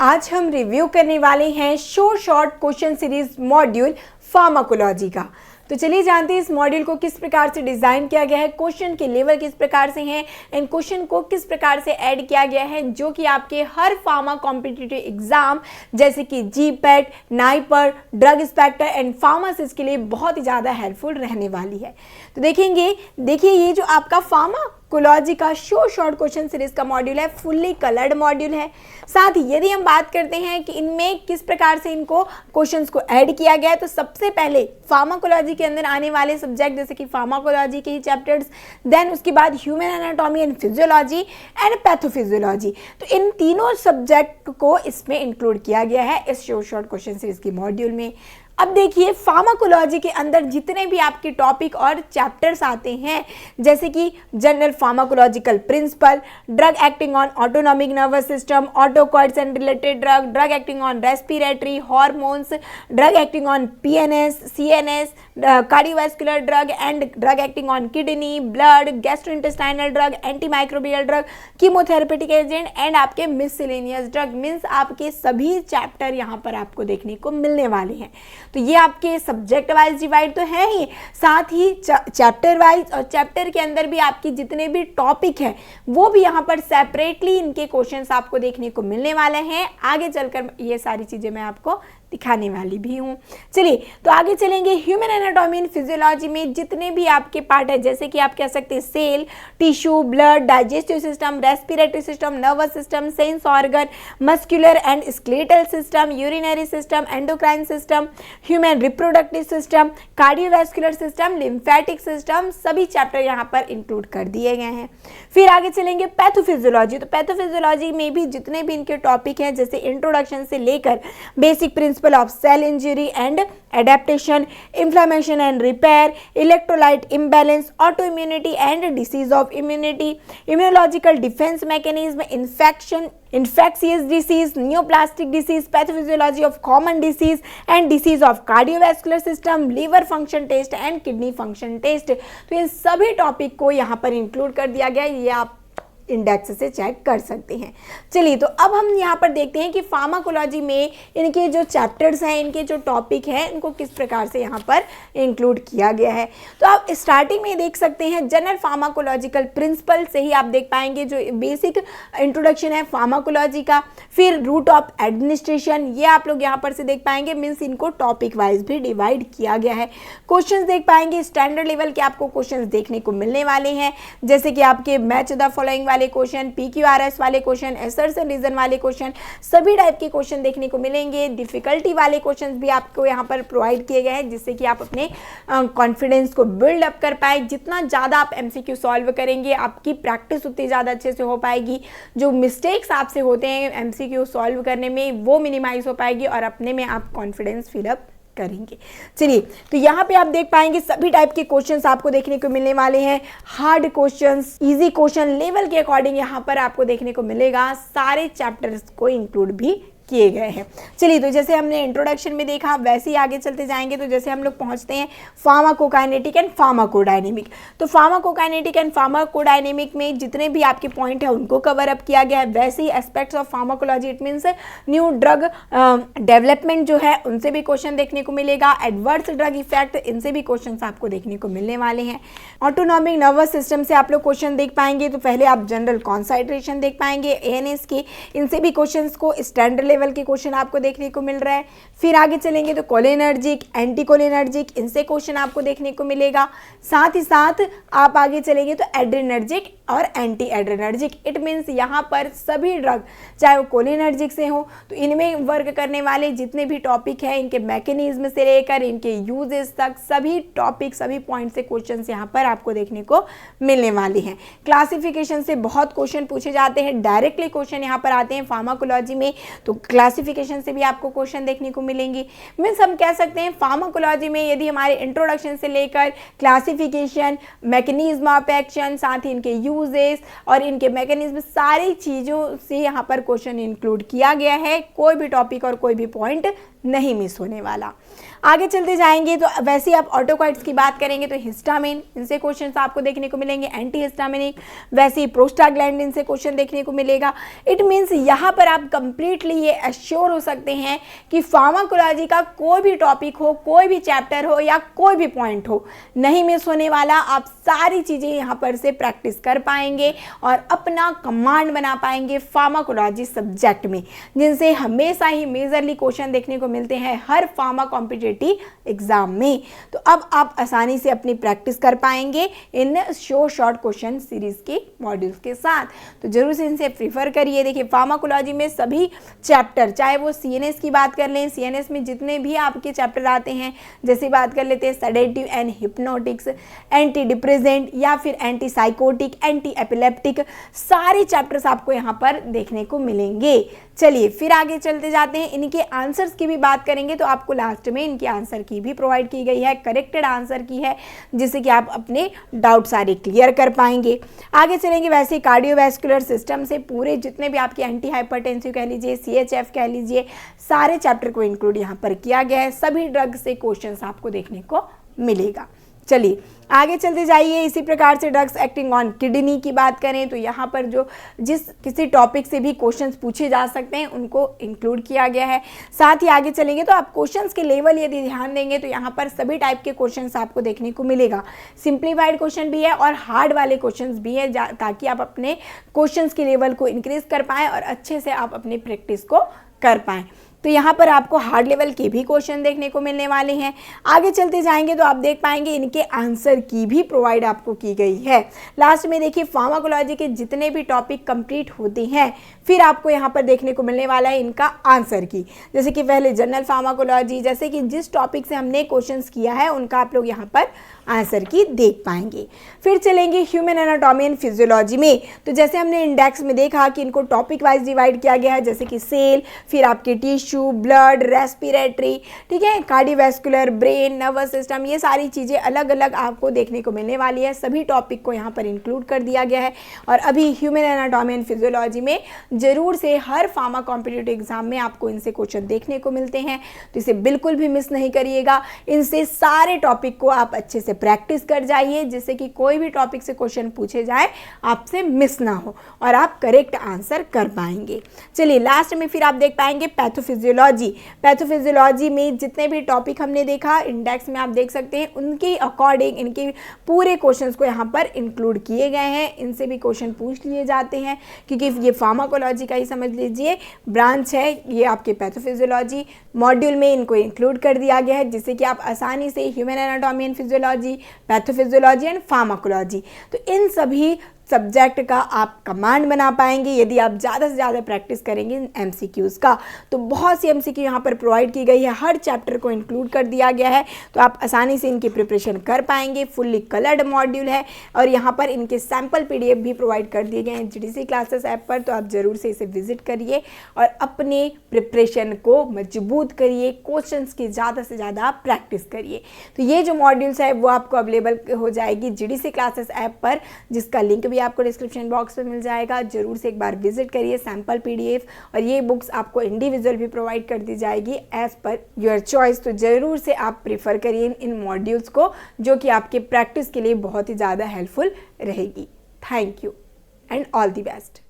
आज हम रिव्यू करने वाले हैं short question series module pharmacology का। तो चलिए जानते हैं इस मॉड्यूल को किस प्रकार से डिज़ाइन किया गया है, क्वेश्चन के लेवल किस प्रकार से हैं एंड क्वेश्चन को किस प्रकार से ऐड किया गया है, जो कि आपके हर फार्मा कॉम्पिटिटिव एग्जाम जैसे कि GPAT, NIPER, drug inspector and pharmacist के लिए बहुत ही ज़्यादा हेल्पफुल रहने वाली है। तो देखिए ये जो आपका फार्माकोलॉजी का शॉर्ट क्वेश्चन सीरीज का मॉड्यूल है, फुल्ली कलर्ड मॉड्यूल है। साथ ही यदि हम बात करते हैं कि इनमें किस प्रकार से इनको क्वेश्चंस को ऐड किया गया है, तो सबसे पहले फार्माकोलॉजी के अंदर आने वाले सब्जेक्ट जैसे कि फार्माकोलॉजी के ही चैप्टर्स, देन उसके बाद human anatomy and physiology and pathophysiology. तो इन तीनों सब्जेक्ट को इसमें इंक्लूड किया गया है इस शॉर्ट क्वेश्चन सीरीज के मॉड्यूल में। अब देखिए फार्माकोलॉजी के अंदर जितने भी आपके टॉपिक और चैप्टर्स आते हैं जैसे कि general pharmacological principle, drug acting on autonomic nervous system, autocoids and related drug, drug acting on respiratory, hormones, drug acting on PNS, CNS, cardiovascular drug and drug acting on kidney, blood, gastrointestinal drug, antimicrobial drug, chemotherapeutic agent and आपके miscellaneous drug. Means आपके सभी chapter यहाँ पर आपको देखने को मिलने वाले हैं। तो ये आपके सब्जेक्ट वाइज डिवाइड तो है ही, साथ ही चैप्टर वाइज, और चैप्टर के अंदर भी आपकी जितने भी टॉपिक है वो भी यहाँ पर सेपरेटली इनके क्वेश्चंस आपको देखने को मिलने वाले हैं। आगे चलकर ये सारी चीजें मैं आपको दिखाने वाली भी हूँ। चलिए तो आगे चलेंगे। ह्यूमन एनाटॉमी एंड फिजियोलॉजी में जितने भी आपके पार्ट है जैसे कि आप कह सकते हैं cell, tissue, blood, digestive system, respiratory system, nervous system, sense organ, muscular and skeletal system, urinary system, endocrine system, human reproductive system, cardiovascular system, lymphatic system, सभी चैप्टर यहाँ पर इंक्लूड कर दिए गए हैं। फिर आगे चलेंगे पैथोफिजियोलॉजी। तो पैथोफिजियोलॉजी में भी जितने भी इनके टॉपिक हैं जैसे इंट्रोडक्शन से लेकर basic principle of cell injury and adaptation, inflammation and repair, electrolyte imbalance, autoimmunity and disease of immunity, immunological defense mechanism, infectious disease, neoplastic disease, pathophysiology of common disease and disease of cardiovascular system, liver function test and kidney function test। तो इन सभी topic को यहाँ पर include कर दिया गया, ये आप इंडेक्स से चेक कर सकते हैं। चलिए तो अब हम यहाँ पर देखते हैं कि फार्माकोलॉजी में इनके जो चैप्टर्स हैं, इनके जो टॉपिक हैं, इनको किस प्रकार से यहाँ पर इंक्लूड किया गया है। तो आप स्टार्टिंग में देख सकते हैं जनरल फार्माकोलॉजिकल प्रिंसिपल से ही आप देख पाएंगे जो बेसिक इंट्रोडक्शन है फार्माकोलॉजी का। फिर रूट ऑफ एडमिनिस्ट्रेशन, ये आप लोग यहाँ पर से देख पाएंगे। मीन्स इनको टॉपिक वाइज भी डिवाइड किया गया है। क्वेश्चन देख पाएंगे स्टैंडर्ड लेवल के आपको क्वेश्चन देखने को मिलने वाले हैं जैसे कि आपके मैच द फॉलोइंग वाले क्वेश्चन, पीक्यूआरएस वाले क्वेश्चन, असर्शन रीजन वाले क्वेश्चन, सभी टाइप के क्वेश्चन देखने को मिलेंगे। डिफिकल्टी वाले क्वेश्चंस भी आपको यहाँ पर प्रोवाइड किए गए हैं जिससे कि आप अपने कॉन्फिडेंस को बिल्ड अप कर पाए। जितना ज़्यादा आप एमसीक्यू सॉल्व करेंगे आपकी प्रैक्टिस उतनी ज़्यादा अच्छे से हो पाएगी। जो मिस्टेक्स आपसे होते हैं एमसीक्यू सॉल्व करने में वो मिनिमाइज हो पाएगी और अपने में आप कॉन्फिडेंस फिलअप करेंगे। चलिए तो यहाँ पे आप देख पाएंगे सभी टाइप के क्वेश्चंस आपको देखने को मिलने वाले हैं। Hard questions, easy question, level के अकॉर्डिंग यहाँ पर आपको देखने को मिलेगा। सारे चैप्टर्स को इंक्लूड भी किए गए हैं। चलिए तो जैसे हमने इंट्रोडक्शन में देखा वैसे ही आगे चलते जाएंगे। तो जैसे हम लोग पहुंचते हैं फार्माकोकाइनेटिक एंड फार्माकोडायनेमिक। तो फार्माकोकाइनेटिक एंड फार्माकोडायनेमिक में जितने भी आपके पॉइंट है उनको कवर अप किया गया है। वैसे ही aspects of pharmacology, it means new drug development जो है उनसे भी क्वेश्चन देखने को मिलेगा। एडवर्स ड्रग इफेक्ट, इनसे भी क्वेश्चन आपको देखने को मिलने वाले हैं। ऑटोनॉमिक नर्वस सिस्टम से आप लोग क्वेश्चन देख पाएंगे। तो पहले आप जनरल कॉन्संट्रेशन देख पाएंगे एएनएस के, इनसे भी क्वेश्चन को स्टैंडर्ड लेवल के क्वेश्चन आपको देखने को मिल रहा है। फिर आगे चलेंगे तो कोलिनर्जिक, एंटीकोलिनर्जिक, इनसे क्वेश्चन आपको देखने को मिलेगा। साथ ही साथ आप आगे चलेंगे तो एड्रेनर्जिक और एंटी एड्रेनर्जिक, इट मीन्स यहाँ पर सभी ड्रग चाहे वो कोलिनर्जिक से हो तो इनमें वर्क करने वाले जितने भी टॉपिक है, इनके मैकेनिज्म से लेकर इनके यूजेस तक सभी टॉपिक, सभी पॉइंट से क्वेश्चन यहाँ पर आपको देखने को मिलने वाले हैं। क्लासिफिकेशन से बहुत क्वेश्चन पूछे जाते हैं, डायरेक्टली क्वेश्चन यहाँ पर आते हैं फार्माकोलॉजी में। तो क्लासिफिकेशन से भी आपको क्वेश्चन देखने को मिलेंगे। मीन्स हम कह सकते हैं फार्माकोलॉजी में यदि हमारे इंट्रोडक्शन से लेकर क्लासिफिकेशन, मैकेनिज्म ऑफ एक्शन, साथ ही इनके यूजेस और इनके मैकेनिज्म, सारी चीज़ों से यहाँ पर क्वेश्चन इंक्लूड किया गया है। कोई भी टॉपिक और कोई भी पॉइंट नहीं मिस होने वाला। आगे चलते जाएंगे तो वैसे ही आप ऑटोकॉइड्स की बात करेंगे तो हिस्टामिन, इनसे क्वेश्चंस आपको देखने को मिलेंगे। एंटी हिस्टामिनिक, वैसे ही प्रोस्टाग्लैंडिन से क्वेश्चन देखने को मिलेगा। इट मीन्स यहाँ पर आप कंप्लीटली ये एश्योर हो सकते हैं कि फार्माकोलॉजी का कोई भी टॉपिक हो, कोई भी चैप्टर हो या कोई भी पॉइंट हो, नहीं मिस होने वाला। आप सारी चीज़ें यहाँ पर से प्रैक्टिस कर पाएंगे और अपना कमांड बना पाएंगे फार्माकोलॉजी सब्जेक्ट में, जिनसे हमेशा ही मेजरली क्वेश्चन देखने को मिलते हैं हर फार्मा कॉम्पिटिटिव एग्जाम में। तो अब आप आसानी से अपनी प्रैक्टिस कर पाएंगे इन शॉर्ट क्वेश्चन सीरीज के मॉड्यूल्स के साथ। तो जरूर से इनसे प्रीफर करिए। देखिए फार्माकोलॉजी में सभी चैप्टर, चाहे वो सीएनएस की बात कर लें, सीएनएस में जितने भी आपके चैप्टर आते हैं, जैसे बात कर लेते हैं sedative and hypnotics, anti depressant या फिर एंटी साइकोटिक, एंटी एपिलेप्टिक, सारे चैप्टर्स आपको यहाँ पर देखने को मिलेंगे। चलिए फिर आगे चलते जाते हैं। इनके आंसर्स की भी बात करेंगे तो आपको लास्ट में इनके आंसर की भी प्रोवाइड की गई है, करेक्टेड आंसर की है, जिससे कि आप अपने डाउट सारे क्लियर कर पाएंगे। आगे चलेंगे वैसे कार्डियोवैस्कुलर सिस्टम से पूरे जितने भी आपके एंटी हाइपरटेंसिव कह लीजिए, सीएचएफ कह लीजिए, सारे चैप्टर को इंक्लूड यहाँ पर किया गया है। सभी ड्रग से क्वेश्चंस आपको देखने को मिलेगा। चलिए आगे चलते जाइए। इसी प्रकार से ड्रग्स एक्टिंग ऑन किडनी की बात करें तो यहाँ पर जो जिस किसी टॉपिक से भी क्वेश्चंस पूछे जा सकते हैं उनको इंक्लूड किया गया है। साथ ही आगे चलेंगे तो आप क्वेश्चंस के लेवल यदि ध्यान देंगे तो यहाँ पर सभी टाइप के क्वेश्चंस आपको देखने को मिलेगा। सिंप्लीफाइड क्वेश्चन भी है और हार्ड वाले क्वेश्चंस भी है, ताकि आप अपने क्वेश्चंस के लेवल को इंक्रीज कर पाएँ और अच्छे से आप अपनी प्रैक्टिस को कर पाएँ। तो यहाँ पर आपको हार्ड लेवल के भी क्वेश्चन देखने को मिलने वाले हैं। आगे चलते जाएंगे तो आप देख पाएंगे इनके आंसर की भी प्रोवाइड आपको की गई है। लास्ट में देखिए फार्माकोलॉजी के जितने भी टॉपिक कंप्लीट होते हैं फिर आपको यहाँ पर देखने को मिलने वाला है इनका आंसर की। जैसे कि पहले जनरल फार्माकोलॉजी, जैसे कि जिस टॉपिक से हमने क्वेश्चंस किया है उनका आप लोग यहाँ पर आंसर की देख पाएंगे। फिर चलेंगे ह्यूमन एनाटॉमी एंड फिजियोलॉजी में। तो जैसे हमने इंडेक्स में देखा कि इनको टॉपिक वाइज डिवाइड किया गया है, जैसे कि सेल, फिर आपके टिश्यू, ब्लड, रेस्पिरेटरी, ठीक है, कार्डियोवैस्कुलर, ब्रेन, नर्वस सिस्टम, ये सारी चीज़ें अलग अलग आपको देखने को मिलने वाली है। सभी टॉपिक को यहाँ पर इंक्लूड कर दिया गया है। और अभी ह्यूमन एनाटॉमी एंड फिजियोलॉजी में जरूर से हर फार्मा कॉम्पिटिटिव एग्जाम में आपको इनसे क्वेश्चन देखने को मिलते हैं, तो इसे बिल्कुल भी मिस नहीं करिएगा। इनसे सारे टॉपिक को आप अच्छे से प्रैक्टिस कर जाइए, जिससे कि कोई भी टॉपिक से क्वेश्चन पूछे जाए आपसे मिस ना हो और आप करेक्ट आंसर कर पाएंगे। चलिए लास्ट में फिर आप देख पाएंगे पैथोफिजियोलॉजी। पैथोफिजियोलॉजी में जितने भी टॉपिक हमने देखा इंडेक्स में आप देख सकते हैं, उनके अकॉर्डिंग इनके पूरे क्वेश्चंस को यहाँ पर इंक्लूड किए गए हैं। इनसे भी क्वेश्चन पूछ लिए जाते हैं, क्योंकि ये फार्माकोलॉजी का ही समझ लीजिए ब्रांच है। ये आपके पैथोफिजियोलॉजी मॉड्यूल में इनको इंक्लूड कर दिया गया है, जिससे कि आप आसानी से human anatomy and physiology, pathophysiology and pharmacology, तो इन सभी सब्जेक्ट का आप कमांड बना पाएंगे यदि आप ज़्यादा से ज़्यादा प्रैक्टिस करेंगे एमसीक्यूज़ का। तो बहुत सी एमसीक्यू यहाँ पर प्रोवाइड की गई है, हर चैप्टर को इंक्लूड कर दिया गया है, तो आप आसानी से इनकी प्रिपरेशन कर पाएंगे। फुल्ली कलर्ड मॉड्यूल है और यहाँ पर इनके सैम्पल पीडीएफ भी प्रोवाइड कर दिए गए हैं जीडीसी क्लासेस ऐप पर, तो आप ज़रूर से इसे विजिट करिए और अपने प्रिपरेशन को मजबूत करिए, क्वेश्चंस की ज़्यादा से ज़्यादा प्रैक्टिस करिए। तो ये जो मॉड्यूल्स है वो आपको अवेलेबल हो जाएगी जीडीसी क्लासेस ऐप पर, जिसका लिंक भी आपको डिस्क्रिप्शन बॉक्स में मिल जाएगा। जरूर से एक बार विजिट करिए। सैम्पल पीडीएफ और ये बुक्स आपको इंडिविजुअल भी प्रोवाइड कर दी जाएगी एज पर योर चॉइस। तो जरूर से आप प्रेफर करिए इन मॉड्यूल्स को, जो कि आपके प्रैक्टिस के लिए बहुत ही ज़्यादा हेल्पफुल रहेगी। Thank you and all the best.